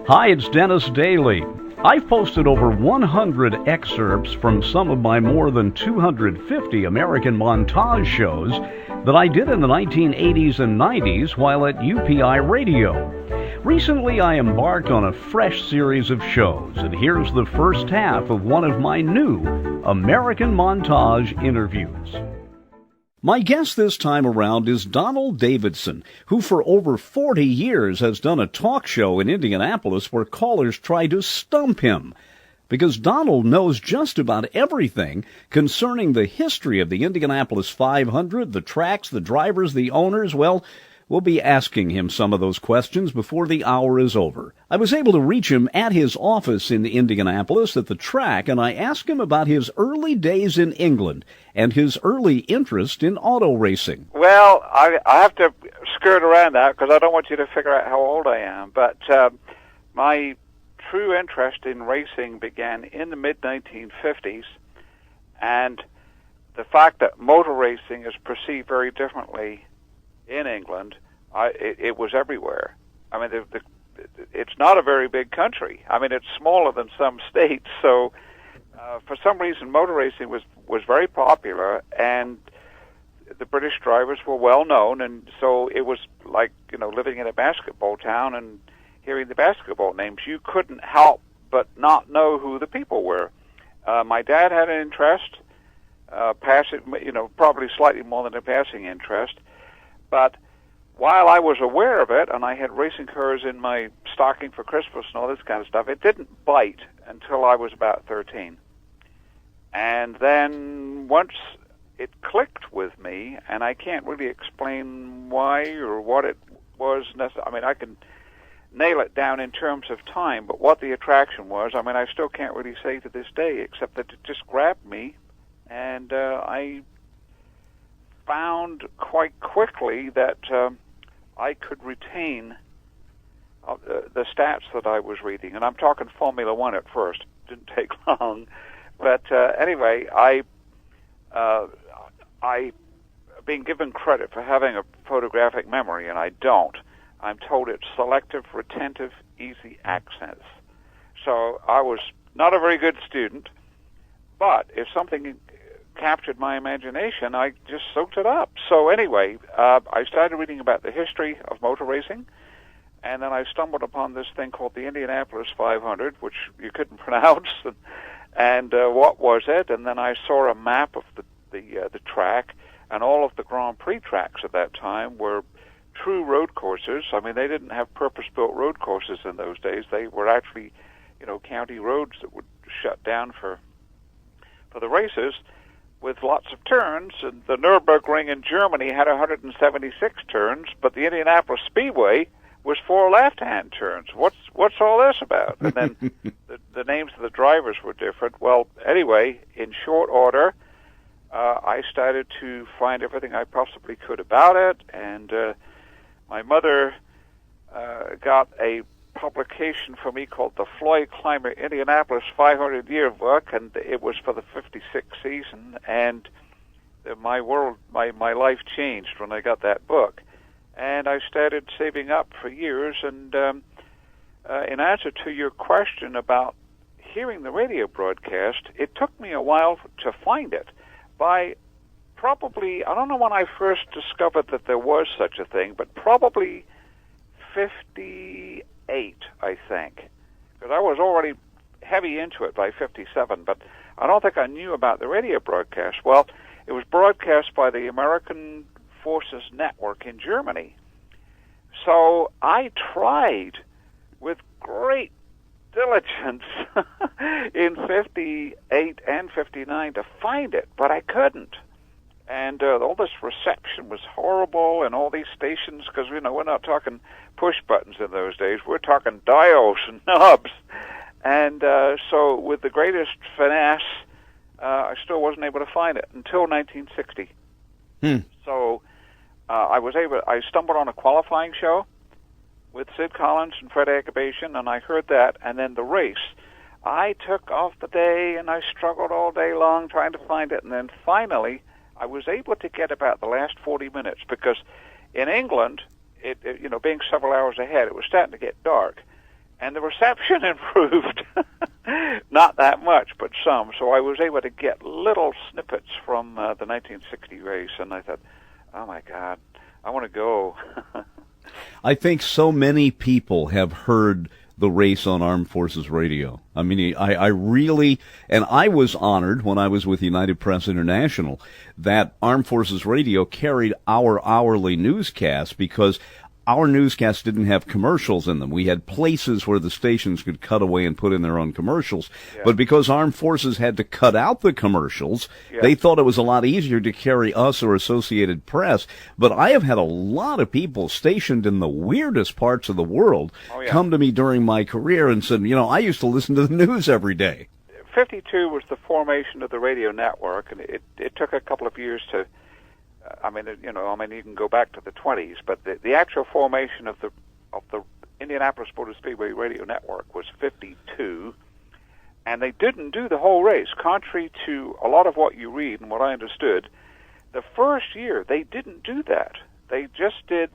Hi, it's Dennis Daly. I've posted over 100 excerpts from some of my more than 250 American montage shows that I did in the 1980s and 90s while at UPI Radio. Recently, I embarked on a fresh series of shows, and here's the first half of one of my new American Montage interviews. My guest this time around is Donald Davidson, who for over 40 years has done a talk show in Indianapolis where callers try to stump him. Because Donald knows just about everything concerning the history of the Indianapolis 500, the tracks, the drivers, the owners, well, we'll be asking him some of those questions before the hour is over. I was able to reach him at his office in Indianapolis at the track, and I asked him about his early days in England and his early interest in auto racing. Well, I have to skirt around that because I don't want you to figure out how old I am. But my true interest in racing began in the mid-1950s, and the fact that motor racing is perceived very differently in England, it was everywhere. I mean, it's not a very big country. I mean, it's smaller than some states, so for some reason motor racing was very popular, and the British drivers were well known, and so it was like, living in a basketball town and hearing the basketball names. You couldn't help but not know who the people were. My dad had an interest, probably slightly more than a passing interest. But while I was aware of it, and I had racing cars in my stocking for Christmas and all this kind of stuff, it didn't bite until I was about 13. And then once it clicked with me, and I can't really explain why or what it was necessary. I mean, I can nail it down in terms of time, but what the attraction was, I mean, I still can't really say to this day, except that it just grabbed me, and I found quite quickly that I could retain the stats that I was reading, and I'm talking Formula One at first. It didn't take long, but anyway, I being given credit for having a photographic memory, and I don't. I'm told it's selective, retentive, easy access. So I was not a very good student, but if something captured my imagination, I just soaked it up. So anyway, I started reading about the history of motor racing, and then I stumbled upon this thing called the Indianapolis 500, which you couldn't pronounce, and what was it? And then I saw a map of the track, and all of the Grand Prix tracks at that time were true road courses. I mean, they didn't have purpose-built road courses in those days. They were actually, county roads that would shut down for the races, with lots of turns. And the Nürburgring in Germany had 176 turns, but the Indianapolis Speedway was 4 left-hand turns. What's all this about? And then the names of the drivers were different. Well, anyway, in short order, I started to find everything I possibly could about it, and my mother got a publication for me called the Floyd Clymer Indianapolis 500 Yearbook, and it was for the 56th season, and my life changed when I got that book. And I started saving up for years, and in answer to your question about hearing the radio broadcast, it took me a while to find it. By probably, I don't know when I first discovered that there was such a thing, but probably 58, I think, because I was already heavy into it by 57, but I don't think I knew about the radio broadcast. Well, it was broadcast by the American Forces Network in Germany. So I tried with great diligence in 58 and 59 to find it, but I couldn't. And all this reception was horrible, and all these stations, because, we're not talking push buttons in those days. We're talking dials and knobs. And so with the greatest finesse, I still wasn't able to find it until 1960. So I stumbled on a qualifying show with Sid Collins and Fred Agabashian, and I heard that, and then the race. I took off the day, and I struggled all day long trying to find it, and then finally I was able to get about the last 40 minutes, because in England, being several hours ahead, it was starting to get dark, and the reception improved. Not that much, but some. So I was able to get little snippets from the 1960 race, and I thought, oh my God, I want to go. I think so many people have heard the race on Armed Forces Radio. I mean, I really, and I was honored when I was with United Press International that Armed Forces Radio carried our hourly newscast, because our newscasts didn't have commercials in them. We had places where the stations could cut away and put in their own commercials. Yeah. But because Armed Forces had to cut out the commercials, they thought it was a lot easier to carry us or Associated Press. But I have had a lot of people stationed in the weirdest parts of the world come to me during my career and said, I used to listen to the news every day. 52 was the formation of the radio network, and it took a couple of years to... you can go back to the 20s, but the actual formation of the Indianapolis Motor Speedway Radio Network was 52, and they didn't do the whole race. Contrary to a lot of what you read and what I understood, the first year they didn't do that. They just did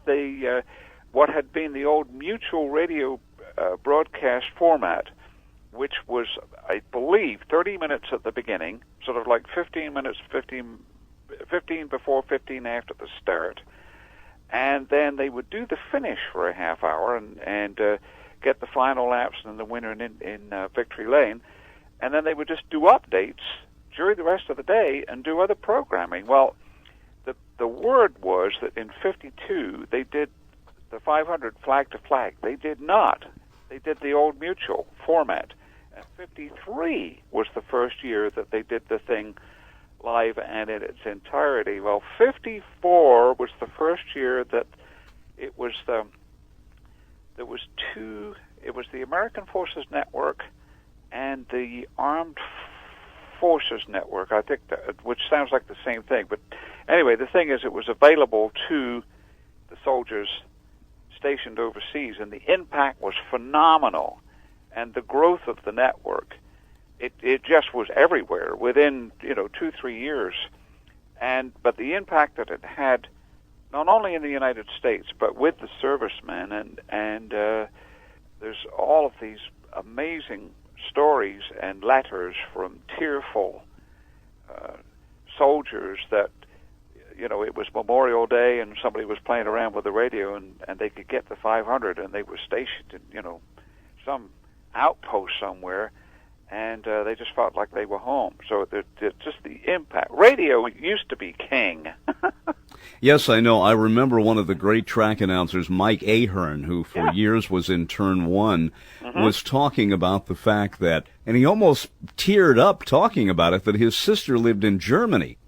what had been the old mutual radio broadcast format, which was, I believe, 30 minutes at the beginning, sort of like 15 minutes, 15 before, 15 after the start, and then they would do the finish for a half hour and get the final laps and the winner in victory lane, and then they would just do updates during the rest of the day and do other programming. Well, the word was that in 52 they did the 500 flag to flag. They did not. They did the old mutual format. And 53 was the first year that they did the thing live and in its entirety. Well, 54 was the first year that it was the American Forces Network and the Armed Forces Network, I think, which sounds like the same thing. But anyway, the thing is, it was available to the soldiers stationed overseas, and the impact was phenomenal. And the growth of the network, it just was everywhere within 2-3 years, but the impact that it had, not only in the United States but with the servicemen, and there's all of these amazing stories and letters from tearful soldiers that it was Memorial Day and somebody was playing around with the radio and they could get the 500 and they were stationed in some outpost somewhere. And they just felt like they were home. So just the impact. Radio used to be king. Yes, I know. I remember one of the great track announcers, Mike Ahern, who for years was in Turn 1, was talking about the fact that, and he almost teared up talking about it, that his sister lived in Germany.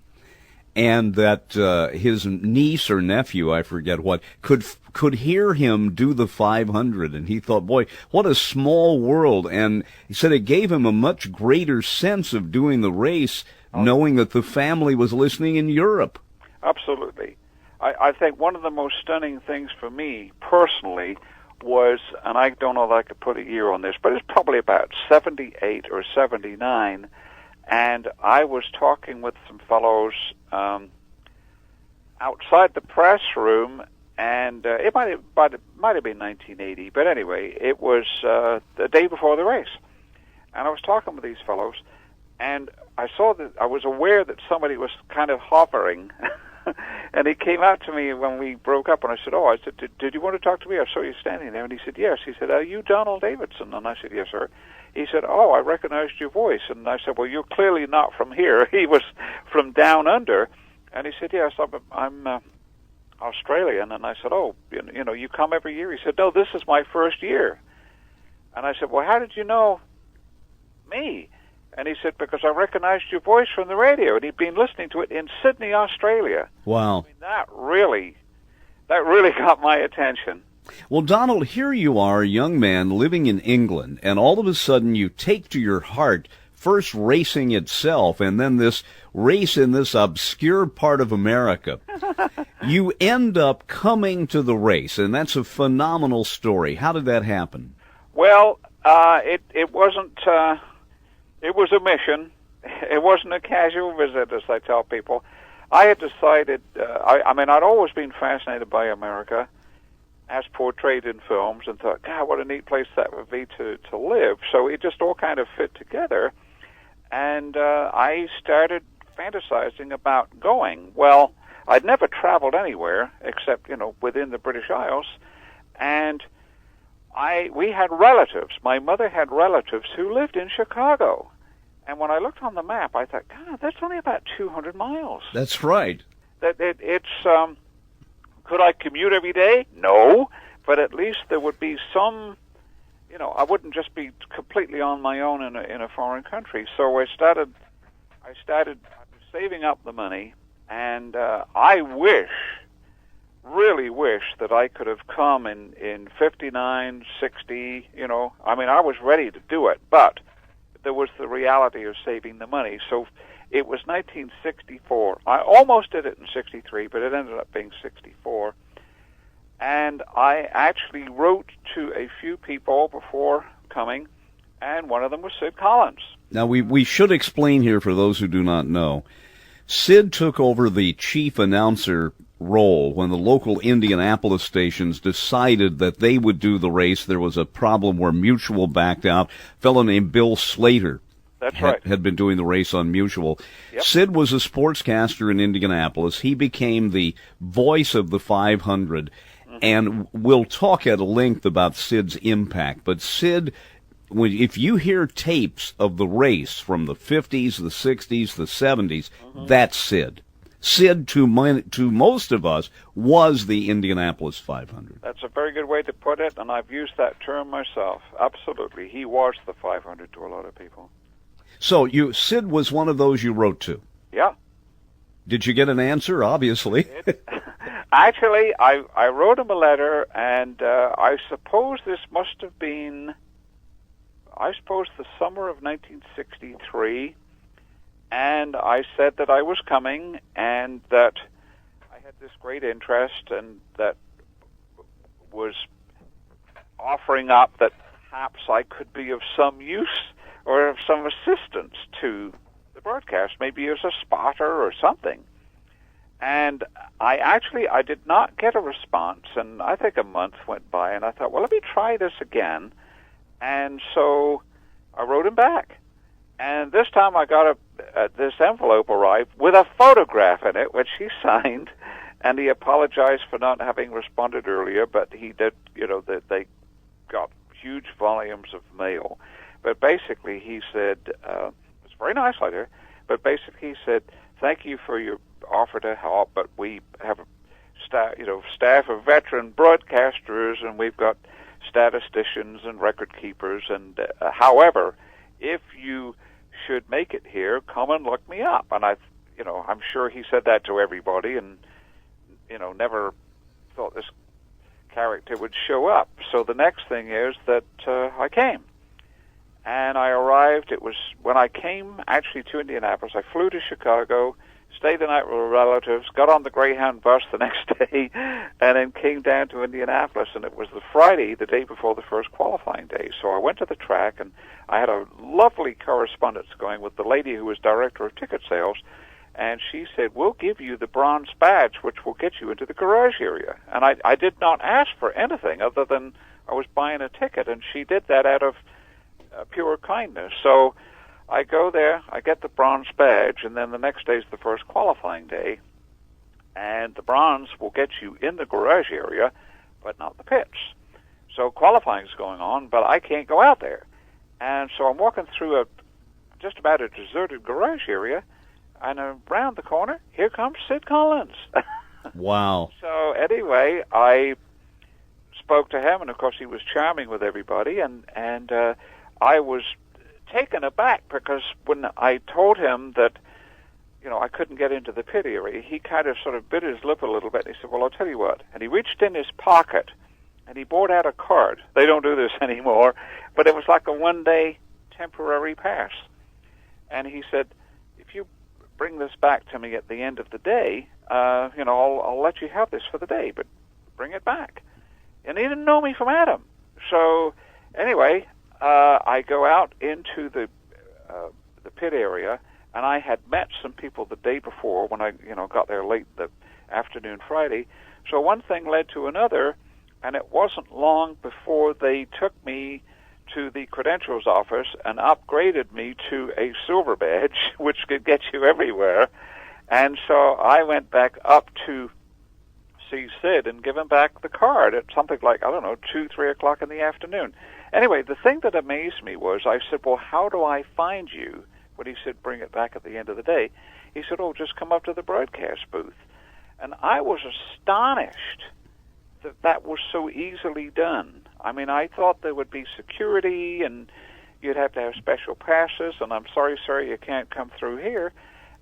And that his niece or nephew, I forget what, could hear him do the 500, and he thought, boy, what a small world. And he said it gave him a much greater sense of doing the race, knowing that the family was listening in Europe. Absolutely. I think one of the most stunning things for me personally was, and I don't know that I could put a year on this, but it's probably about 78 or 79, and I was talking with some fellows outside the press room, and it might have been 1980, but anyway, it was the day before the race, and I was talking with these fellows, and I was aware that somebody was kind of hovering, and he came out to me when we broke up, and I said, did you want to talk to me? I saw you standing there, and he said, yes. He said, are you Donald Davidson? And I said, yes, sir. He said, I recognized your voice. And I said, well, you're clearly not from here. He was from down under. And he said, yes, I'm Australian. And I said, you come every year? He said, no, this is my first year. And I said, well, how did you know me? And he said, because I recognized your voice from the radio. And he'd been listening to it in Sydney, Australia. Wow. I mean, that really got my attention. Well, Donald, here you are, a young man living in England, and all of a sudden you take to your heart first racing itself and then this race in this obscure part of America. You end up coming to the race, and that's a phenomenal story. How did that happen? Well, it wasn't... it was a mission. It wasn't a casual visit, as I tell people. I had decided... I'd always been fascinated by America. as portrayed in films, and thought, God, what a neat place that would be to live. So it just all kind of fit together, and I started fantasizing about going. Well, I'd never traveled anywhere except, within the British Isles, and we had relatives. My mother had relatives who lived in Chicago. And when I looked on the map, I thought, God, that's only about 200 miles. That's right. Could I commute every day? No, but at least there would be some, I wouldn't just be completely on my own in a foreign country. So I started saving up the money, and I really wish that I could have come in 59, 60, I was ready to do it, but there was the reality of saving the money. So it was 1964. I almost did it in 63, but it ended up being 64. And I actually wrote to a few people before coming, and one of them was Sid Collins. Now, we should explain here for those who do not know. Sid took over the chief announcer role when the local Indianapolis stations decided that they would do the race. There was a problem where Mutual backed out. A fellow named Bill Slater had been doing the race on Mutual. Yep. Sid was a sportscaster in Indianapolis. He became the voice of the 500, and we'll talk at length about Sid's impact. But Sid, if you hear tapes of the race from the 50s, the 60s, the 70s, that's Sid. Sid, to most of us, was the Indianapolis 500. That's a very good way to put it, and I've used that term myself. Absolutely. He was the 500 to a lot of people. So Sid was one of those you wrote to? Yeah. Did you get an answer? Obviously. Actually, I wrote him a letter, and I suppose this must have been, the summer of 1963. And I said that I was coming and that I had this great interest and that was offering up that perhaps I could be of some use or of some assistance to the broadcast, maybe as a spotter or something. And I did not get a response, and I think a month went by, and I thought, well, let me try this again. And so I wrote him back. And this time I got this envelope arrived with a photograph in it, which he signed, and he apologized for not having responded earlier, but he did, that they got huge volumes of mail. But basically he said, it's a very nice letter, but basically he said, thank you for your offer to help, but we have a staff of veteran broadcasters, and we've got statisticians and record keepers, and however, if you should make it here, come and look me up. And I'm sure he said that to everybody, and never thought this character would show up. So the next thing is that I came, and I arrived. It was when I came actually to Indianapolis. I flew to Chicago, stayed the night with relatives, got on the Greyhound bus the next day, and then came down to Indianapolis. And it was the Friday, the day before the first qualifying day. So I went to the track, and I had a lovely correspondence going with the lady who was director of ticket sales, and she said, we'll give you the bronze badge, which will get you into the garage area. And I did not ask for anything other than I was buying a ticket, and she did that out of pure kindness. So I go there, I get the bronze badge, and then the next day is the first qualifying day, and the bronze will get you in the garage area, but not the pits. So qualifying is going on, but I can't go out there. And so I'm walking through just about a deserted garage area, and around the corner, here comes Sid Collins. Wow. So anyway, I spoke to him, and of course he was charming with everybody, and I was taken aback because when I told him that, I couldn't get into the pit area, he kind of sort of bit his lip a little bit, and he said, well, I'll tell you what. And he reached in his pocket, and he brought out a card. They don't do this anymore, but it was like a one-day temporary pass. And he said, if you bring this back to me at the end of the day, I'll let you have this for the day, but bring it back. And he didn't know me from Adam. So anyway, I go out into the pit area, and I had met some people the day before when I got there late the afternoon Friday. So one thing led to another, and it wasn't long before they took me to the credentials office and upgraded me to a silver badge, which could get you everywhere. And so I went back up to see Sid and give him back the card at something like, 2, 3 o'clock in the afternoon. Anyway, the thing that amazed me was I said, well, how do I find you? When he said, bring it back at the end of the day, he said, oh, just come up to the broadcast booth. And I was astonished that that was so easily done. I mean, I thought there would be security and you'd have to have special passes, and I'm sorry, sir, you can't come through here.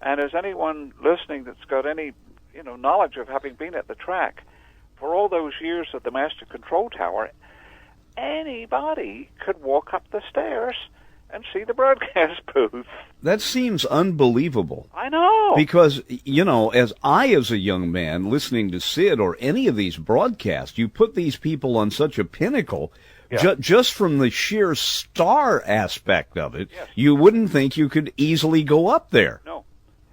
And as anyone listening that's got any, knowledge of having been at the track, for all those years at the Master Control Tower, anybody could walk up the stairs and see the broadcast booth. That seems unbelievable. I know. Because, as a young man, listening to Sid or any of these broadcasts, you put these people on such a pinnacle, just from the sheer star aspect of it, yes. You wouldn't think you could easily go up there. No.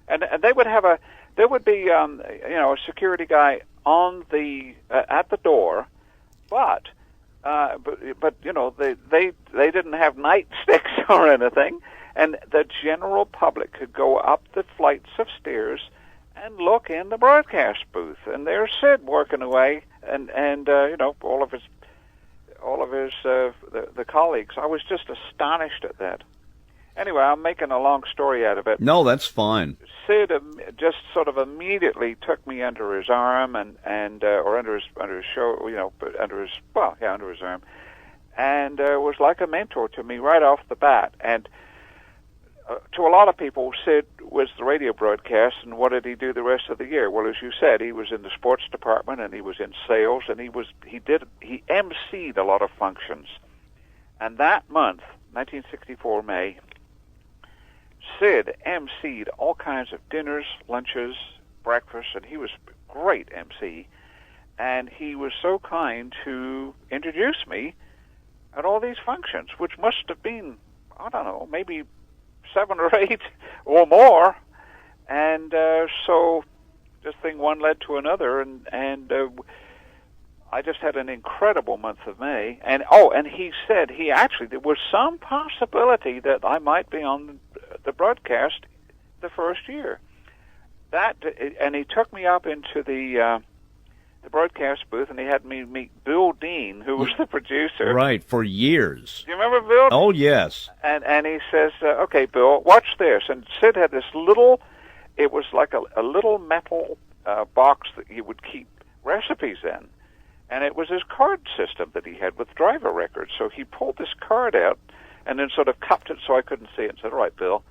And they would have there would be, a security guy on the, at the door, but they didn't have nightsticks or anything, and the general public could go up the flights of stairs and look in the broadcast booth, and there's Sid working away, and all of his the colleagues. I was just astonished at that. Anyway, I'm making a long story out of it. No, that's fine. Sid just sort of immediately took me under his arm or under his arm, and was like a mentor to me right off the bat. And to a lot of people, Sid was the radio broadcast, and what did he do the rest of the year? Well, as you said, he was in the sports department, and he was in sales, and he emceed a lot of functions. And that month, 1964 May, Sid emceed all kinds of dinners, lunches, breakfasts, and he was a great MC. And he was so kind to introduce me at all these functions, which must have been, maybe 7 or 8 or more. And so this thing one led to another, and I just had an incredible month of May. And he said there was some possibility that I might be on the broadcast the first year. And he took me up into the broadcast booth, and he had me meet Bill Dean, who was the producer. Right, for years. Do you remember Bill? Oh, yes. And he says, okay, Bill, watch this. And Sid had this it was like a little metal box that he would keep recipes in. And it was his card system that he had with driver records. So he pulled this card out and then sort of cupped it so I couldn't see it and said, all right, Bill.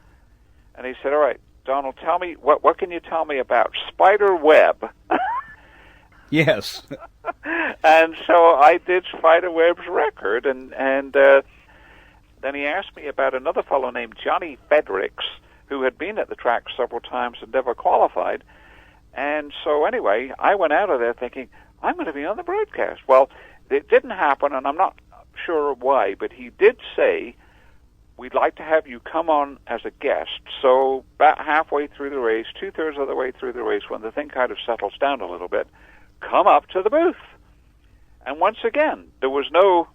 And he said, all right, Donald, tell me, what can you tell me about Spider Web? Yes. And so I did Spider Web's record, and then he asked me about another fellow named Johnny Fredericks, who had been at the track several times and never qualified. And so anyway, I went out of there thinking, I'm going to be on the broadcast. Well, it didn't happen, and I'm not sure why, but he did say, we'd like to have you come on as a guest. So about halfway through the race, 2/3 of the way through the race, when the thing kind of settles down a little bit, come up to the booth. And once again, there was no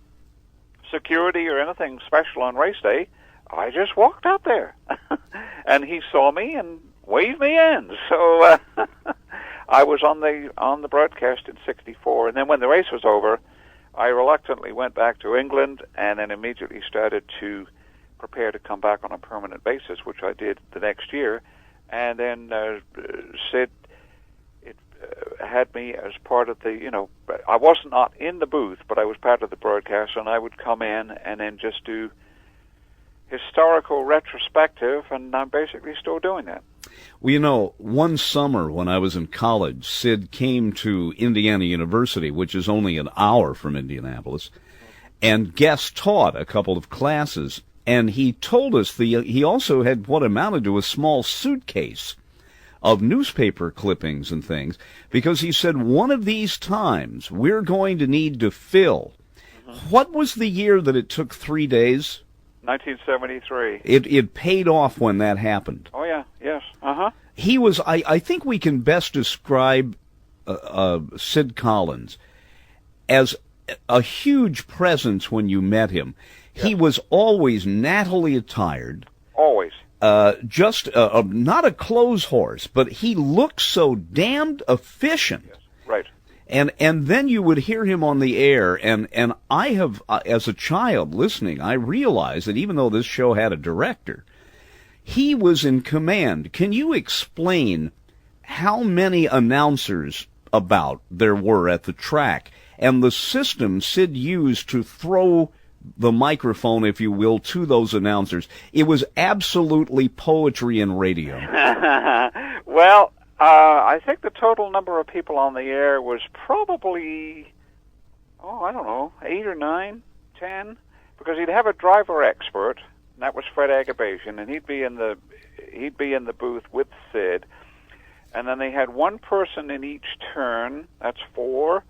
security or anything special on race day. I just walked up there. And he saw me and waved me in. So I was on the broadcast in '64, and then when the race was over, I reluctantly went back to England and then immediately started to prepare to come back on a permanent basis, which I did the next year. And then Sid had me as part of the, I was not in the booth, but I was part of the broadcast, and I would come in and then just do historical retrospective, and I'm basically still doing that. Well, one summer when I was in college, Sid came to Indiana University, which is only an hour from Indianapolis, and guest taught a couple of classes. And he told us he also had what amounted to a small suitcase of newspaper clippings and things, because he said one of these times we're going to need to fill. Mm-hmm. What was the year that it took 3 days? 1973. It paid off when that happened. Oh, yeah, yes, uh-huh. He was, I think we can best describe Sid Collins as a huge presence when you met him. He was always nattily attired. Always. Just not a clothes horse, but he looked so damned efficient. Yes. Right. And then you would hear him on the air, and I have, as a child listening, I realized that even though this show had a director, he was in command. Can you explain how many announcers about there were at the track, and the system Sid used to throw the microphone, if you will, to those announcers? It was absolutely poetry in radio. Well, I think the total number of people on the air was probably, I don't know, 8 or 9, 10, because he'd have a driver expert, and that was Fred Agabasian, and he'd be in the booth with Sid, and then they had one person in each turn. That's 4.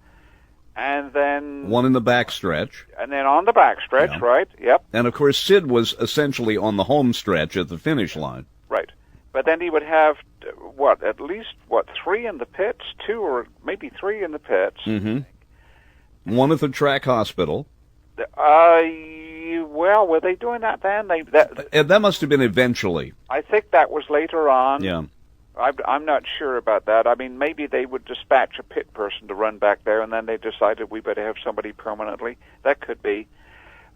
And then one in the backstretch. And then on the backstretch, yeah. Right, yep. And, of course, Sid was essentially on the home stretch at the finish line. Right. But then he would have, at least 3 in the pits, 2 or maybe 3 in the pits. Mm-hmm. One at the track hospital. Well, were they doing that then? That must have been eventually. I think that was later on. Yeah. I'm not sure about that. I mean, maybe they would dispatch a pit person to run back there, and then they decided we better have somebody permanently. That could be.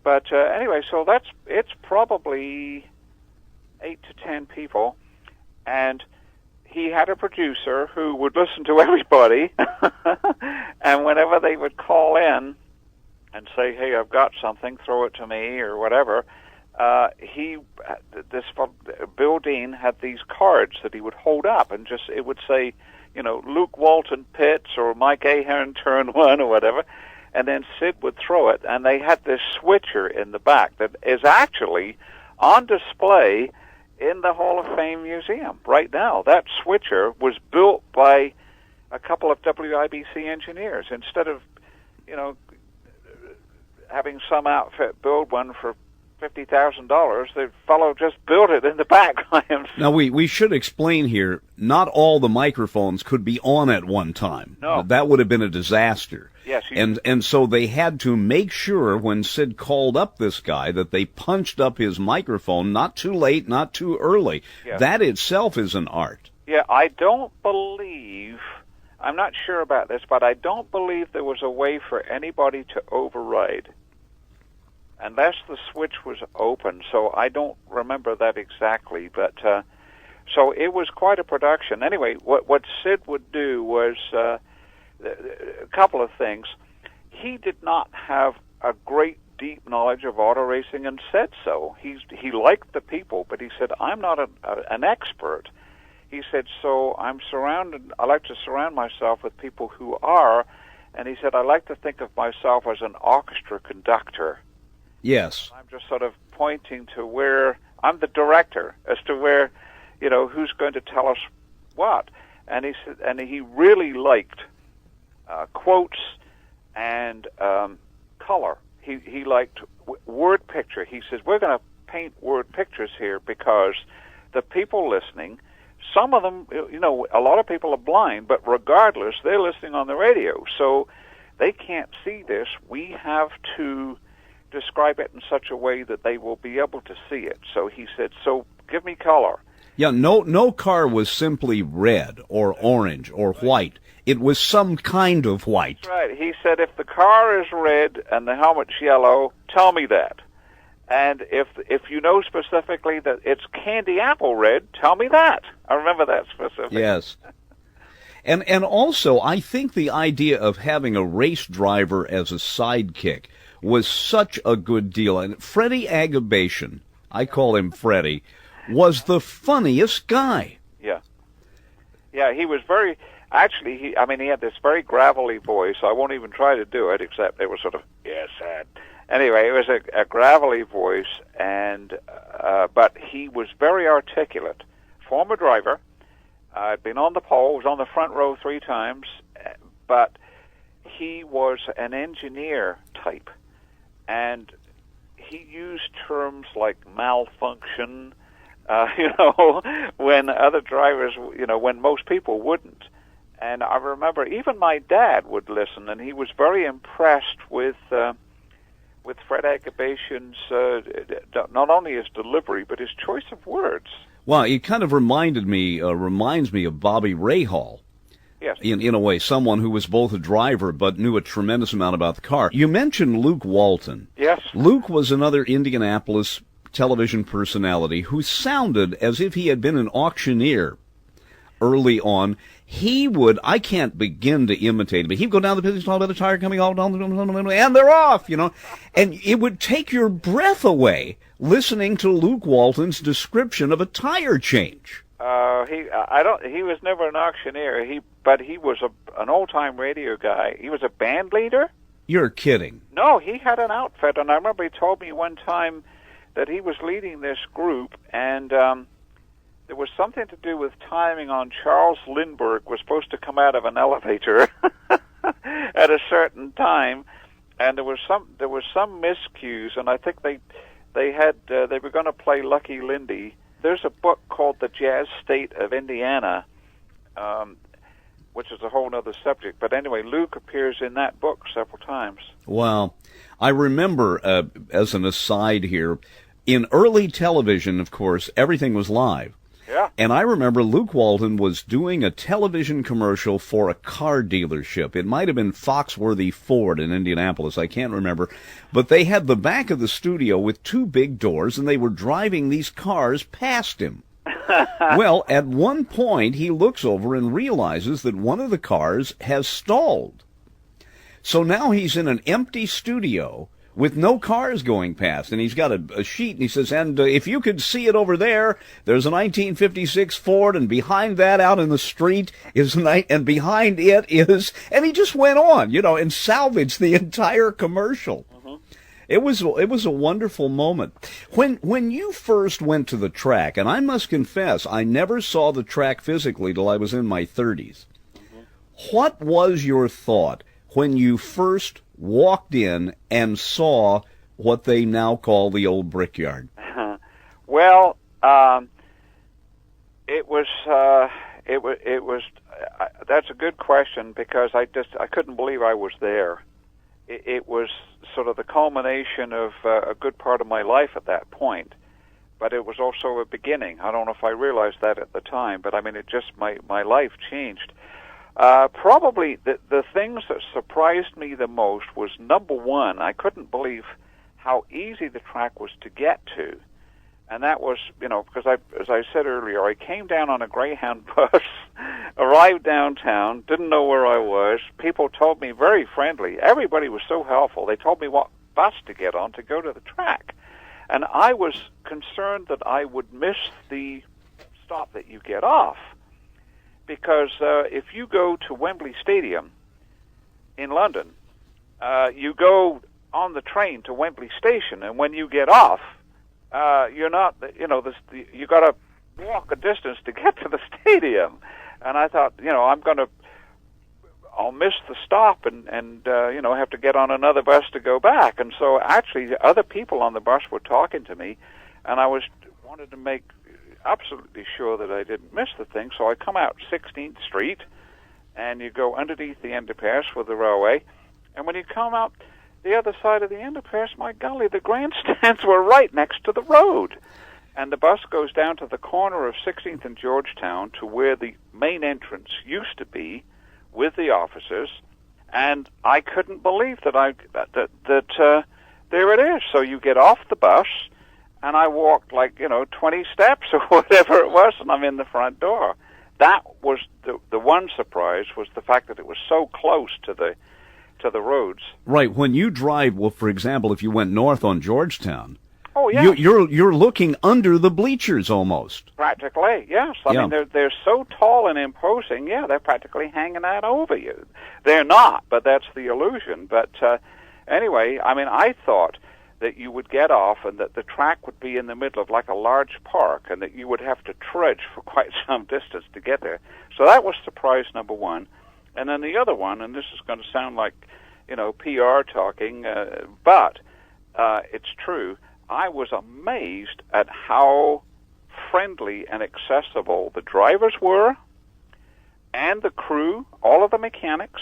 But anyway, so it's probably 8 to 10 people, and he had a producer who would listen to everybody, and whenever they would call in and say, "Hey, I've got something, throw it to me," or whatever, Bill Dean had these cards that he would hold up, and it would say, Luke Walton pits or Mike Ahern turn 1 or whatever, and then Sid would throw it, and they had this switcher in the back that is actually on display in the Hall of Fame Museum right now. That switcher was built by a couple of WIBC engineers. Instead of, having some outfit build one for $50,000, the fellow just built it in the back by himself. Now, we should explain here, not all the microphones could be on at one time. No. That would have been a disaster. Yes. And so they had to make sure when Sid called up this guy that they punched up his microphone, not too late, not too early. Yes. That itself is an art. Yeah, I'm not sure about this, but I don't believe there was a way for anybody to override unless the switch was open, so I don't remember that exactly, but so it was quite a production. Anyway, what Sid would do was a couple of things. He did not have a great deep knowledge of auto racing, and said so. He liked the people, but he said, "I'm not an expert." He said, "So I like to surround myself with people who are," and he said, "I like to think of myself as an orchestra conductor." Yes. I'm just sort of pointing to where I'm the director as to where, who's going to tell us what. And he said, and he really liked quotes and color. He liked word picture. He says, "We're going to paint word pictures here because the people listening, some of them, a lot of people are blind, but regardless, they're listening on the radio, so they can't see this. We have to describe it in such a way that they will be able to see it." So he said, "So give me color." Yeah, no car was simply red or orange or white. It was some kind of white. That's right. He said, "If the car is red and the helmet's yellow, tell me that. And if you know specifically that it's candy apple red, tell me that." I remember that specifically. Yes. And also, I think the idea of having a race driver as a sidekick was such a good deal. And Freddie Agabasian, I call him Freddie, was the funniest guy. Yeah. Yeah, he was very... Actually, he had this very gravelly voice. I won't even try to do it, except it was sort of, "Yes, Dad." Anyway, it was a gravelly voice, and but he was very articulate. Former driver, had been on the pole, was on the front row 3 times, but he was an engineer type. And he used terms like malfunction, when other drivers, when most people wouldn't. And I remember even my dad would listen, and he was very impressed with Fred Agabation's not only his delivery but his choice of words. Well, it kind of reminds me of Bobby Rahal. Yes. In a way, someone who was both a driver but knew a tremendous amount about the car. You mentioned Luke Walton. Yes. Luke was another Indianapolis television personality who sounded as if he had been an auctioneer early on. He would, I can't begin to imitate him, but he'd go down the pit, talk about the tire coming all down, and they're off, and it would take your breath away listening to Luke Walton's description of a tire change. He was never an auctioneer, but he was an old-time radio guy. He was a band leader. You're kidding. No, he had an outfit, and I remember he told me one time that he was leading this group, and there was something to do with timing on Charles Lindbergh was supposed to come out of an elevator at a certain time, and there was some miscues, and I think they were going to play Lucky Lindy. There's a book called The Jazz State of Indiana, which is a whole other subject. But anyway, Luke appears in that book several times. Wow. I remember, as an aside here, in early television, of course, everything was live. Yeah. And I remember Luke Walton was doing a television commercial for a car dealership. It might have been Foxworthy Ford in Indianapolis. I can't remember. But they had the back of the studio with two big doors, and they were driving these cars past him. Well, at one point, he looks over and realizes that one of the cars has stalled. So now he's in an empty studio with no cars going past, and he's got a sheet, and he says, and if you could see it over there, there's a 1956 Ford, and behind that out in the street is and behind it is, and he just went on, and salvaged the entire commercial. Mm-hmm. It was a wonderful moment. When you first went to the track, and I must confess, I never saw the track physically till I was in my 30s. Mm-hmm. What was your thought when you first walked in and saw what they now call the old Brickyard? Well, it was. That's a good question, because I couldn't believe I was there. It was sort of the culmination of a good part of my life at that point, but it was also a beginning. I don't know if I realized that at the time, but I mean, my life changed. Probably the things that surprised me the most was, number one, I couldn't believe how easy the track was to get to. And that was, because as I said earlier, I came down on a Greyhound bus, arrived downtown, didn't know where I was. People told me, very friendly. Everybody was so helpful. They told me what bus to get on to go to the track. And I was concerned that I would miss the stop that you get off. Because if you go to Wembley Stadium in London, you go on the train to Wembley Station, and when you get off, you're not, you got to walk a distance to get to the stadium. And I thought, I'll miss the stop and have to get on another bus to go back. And so actually, other people on the bus were talking to me, and I wanted to make absolutely sure that I didn't miss the thing. So I come out 16th Street, and you go underneath the underpass for the railway, and when you come out the other side of the underpass, my golly, the grandstands were right next to the road. And the bus goes down to the corner of 16th and Georgetown to where the main entrance used to be with the offices, and I couldn't believe that there it is. So you get off the bus, and I walked 20 steps or whatever it was, and I'm in the front door. That was the one surprise, was the fact that it was so close to the roads. Right. When you drive, well, for example, if you went north on Georgetown, oh yeah, you're looking under the bleachers almost. Practically, yes. I mean, they're so tall and imposing. Yeah, they're practically hanging out over you. They're not, but that's the illusion. But anyway, I mean, I thought that you would get off and that the track would be in the middle of like a large park, and that you would have to trudge for quite some distance to get there. So that was surprise number one. And then the other one, and this is going to sound like, PR talking, but it's true, I was amazed at how friendly and accessible the drivers were, and the crew, all of the mechanics,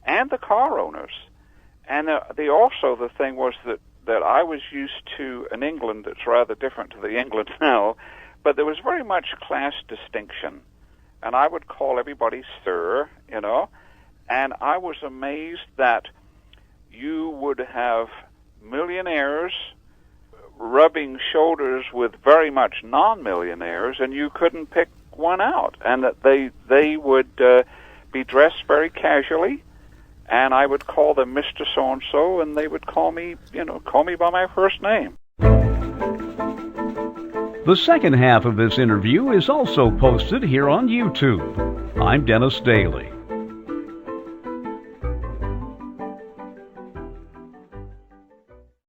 and the car owners. And the thing was that I was used to in England. It's rather different to the England now, but there was very much class distinction. And I would call everybody sir, you know, and I was amazed that you would have millionaires rubbing shoulders with very much non-millionaires, and you couldn't pick one out, and that they would be dressed very casually, and I would call them Mr. So-and-so, and they would call me by my first name. The second half of this interview is also posted here on YouTube. I'm Dennis Daly.